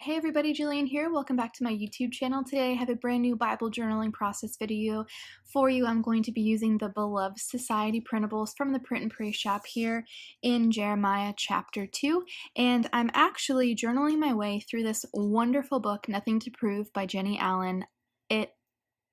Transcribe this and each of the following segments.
Hey everybody, Jillian here. Welcome back to my YouTube channel. Today I have a brand new Bible journaling process video for you. I'm going to be using the Beloved Society printables from the Print and Pray shop here in Jeremiah chapter 2. And I'm actually journaling my way through this wonderful book, Nothing to Prove by Jennie Allen. It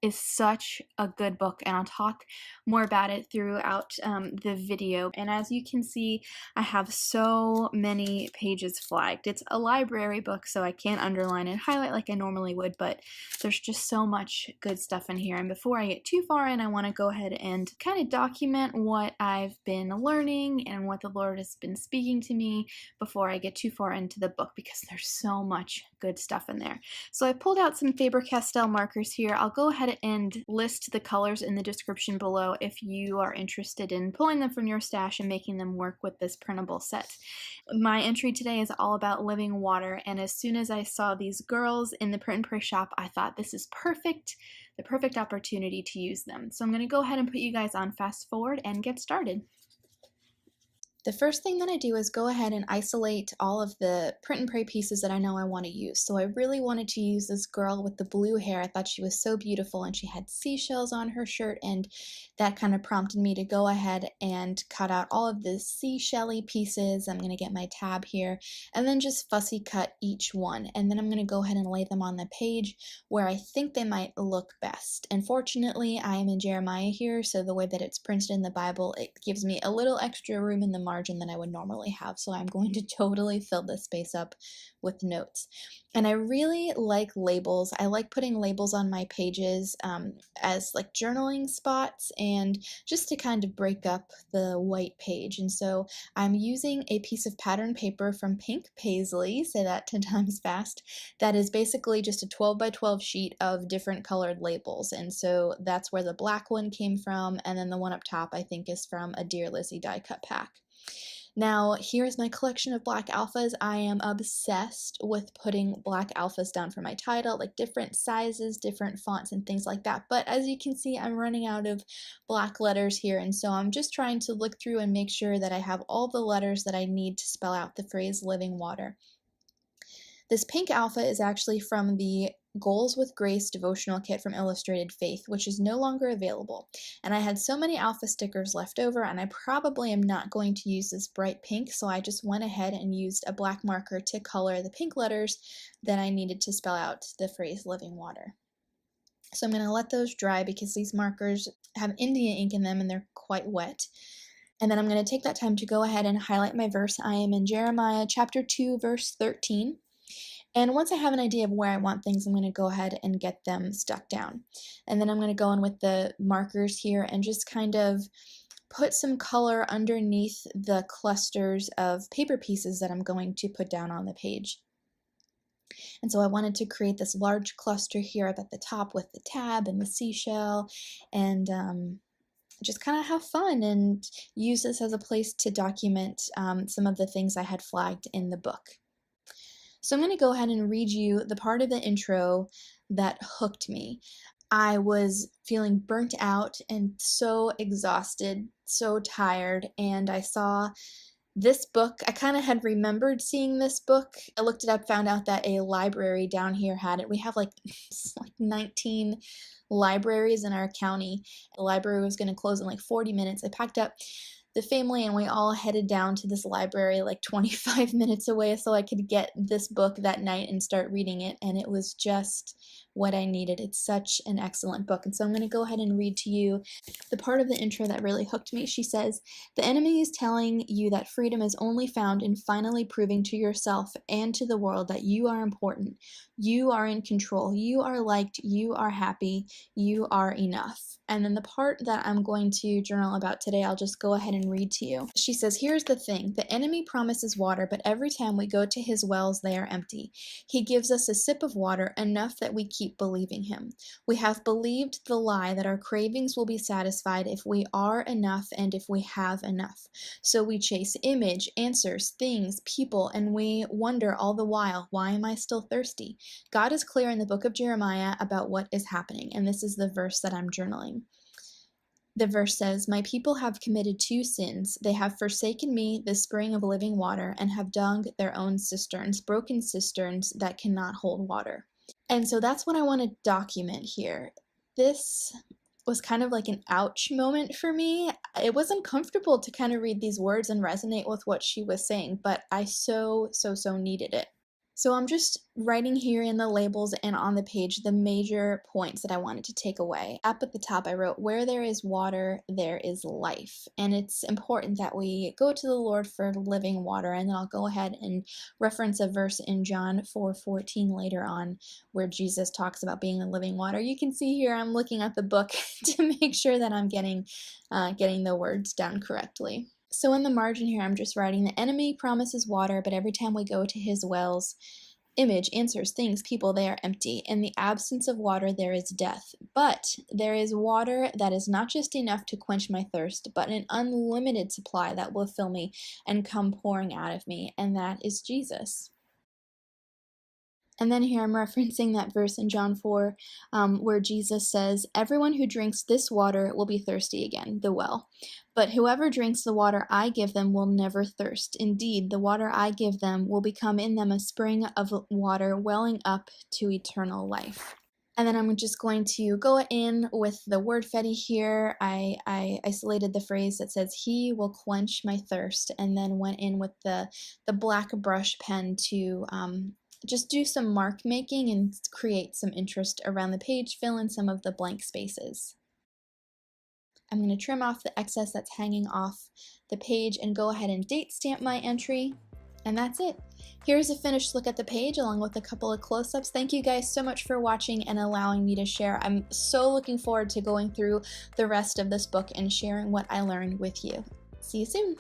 is such a good book, and I'll talk more about it throughout the video. And as you can see, I have so many pages flagged. It's a library book, so I can't underline and highlight like I normally would, but there's just so much good stuff in here. And before I get too far in, I want to go ahead and kind of document what I've been learning and what the Lord has been speaking to me before I get too far into the book, because there's so much good stuff in there. So I pulled out some Faber-Castell markers here. I'll go ahead and list the colors in the description below if you are interested in pulling them from your stash and making them work with this printable set. My entry today is all about living water, and as soon as I saw these girls in the Print and Pray shop, I thought this is perfect, the perfect opportunity to use them. So I'm going to go ahead and put you guys on fast forward and get started. The first thing that I do is go ahead and isolate all of the Print and Pray pieces that I know I want to use. So I really wanted to use this girl with the blue hair. I thought she was so beautiful, and she had seashells on her shirt, and that kind of prompted me to go ahead and cut out all of the seashell-y pieces. I'm going to get my tab here and then just fussy cut each one. And then I'm going to go ahead and lay them on the page where I think they might look best. And fortunately, I am in Jeremiah here, so the way that it's printed in the Bible, it gives me a little extra room in the margin than I would normally have, so I'm going to totally fill this space up with notes. And I really like labels. I like putting labels on my pages as like journaling spots and just to kind of break up the white page. And so I'm using a piece of pattern paper from Pink Paisley, say that 10 times fast, that is basically just a 12 by 12 sheet of different colored labels. And so that's where the black one came from, and then the one up top I think is from a Dear Lizzie die cut pack. Now, here's my collection of black alphas. I am obsessed with putting black alphas down for my title, like different sizes, different fonts, and things like that. But as you can see, I'm running out of black letters here, and so I'm just trying to look through and make sure that I have all the letters that I need to spell out the phrase living water. This pink alpha is actually from the Goals with Grace devotional kit from Illustrated Faith, which is no longer available. And I had so many alpha stickers left over, and I probably am not going to use this bright pink, so I just went ahead and used a black marker to color the pink letters that I needed to spell out the phrase living water. So I'm going to let those dry because these markers have India ink in them and they're quite wet. And then I'm going to take that time to go ahead and highlight my verse. I am in Jeremiah chapter 2, verse 13. And once I have an idea of where I want things, I'm going to go ahead and get them stuck down. And then I'm going to go in with the markers here and just kind of put some color underneath the clusters of paper pieces that I'm going to put down on the page. And so I wanted to create this large cluster here up at the top with the tab and the seashell, and just kind of have fun and use this as a place to document some of the things I had flagged in the book. So I'm going to go ahead and read you the part of the intro that hooked me. I was feeling burnt out and so exhausted, so tired, and I saw this book. I kind of had remembered seeing this book. I looked it up, found out that a library down here had it. We have like 19 libraries in our county. The library was going to close in like 40 minutes. I packed up the family and we all headed down to this library like 25 minutes away so I could get this book that night and start reading it, and it was just what I needed. It's such an excellent book. And so I'm going to go ahead and read to you the part of the intro that really hooked me. She says, "The enemy is telling you that freedom is only found in finally proving to yourself and to the world that you are important, you are in control, you are liked, you are happy, you are enough." And then the part that I'm going to journal about today, I'll just go ahead and read to you. She says, "Here's the thing. The enemy promises water, but every time we go to his wells, they are empty. He gives us a sip of water, enough that we keep believing him. We have believed the lie that our cravings will be satisfied if we are enough and if we have enough. So we chase image, answers, things, people, and we wonder all the while, why am I still thirsty? God is clear in the book of Jeremiah about what is happening." And this is the verse that I'm journaling. The verse says, "My people have committed two sins. They have forsaken me, the spring of living water, and have dug their own cisterns, broken cisterns that cannot hold water." And so that's what I want to document here. This was kind of like an ouch moment for me. It was uncomfortable to kind of read these words and resonate with what she was saying, but I so needed it. So I'm just writing here in the labels and on the page the major points that I wanted to take away. Up at the top, I wrote, "Where there is water, there is life." And it's important that we go to the Lord for living water. And then I'll go ahead and reference a verse in John 4:14 later on where Jesus talks about being the living water. You can see here I'm looking at the book to make sure that I'm getting the words down correctly. So in the margin here, I'm just writing, "The enemy promises water, but every time we go to his wells, image, answers, things, people, they are empty. In the absence of water, there is death. But there is water that is not just enough to quench my thirst, but an unlimited supply that will fill me and come pouring out of me, and that is Jesus." And then here I'm referencing that verse in John 4 where Jesus says, "Everyone who drinks this water will be thirsty again," the well. "But whoever drinks the water I give them will never thirst. Indeed, the water I give them will become in them a spring of water welling up to eternal life." And then I'm just going to go in with the word fetty here. I isolated the phrase that says, "He will quench my thirst," and then went in with the black brush pen to just do some mark making and create some interest around the page, fill in some of the blank spaces. I'm going to trim off the excess that's hanging off the page and go ahead and date stamp my entry. And that's it. Here's a finished look at the page along with a couple of close-ups. Thank you guys so much for watching and allowing me to share. I'm so looking forward to going through the rest of this book and sharing what I learned with you. See you soon.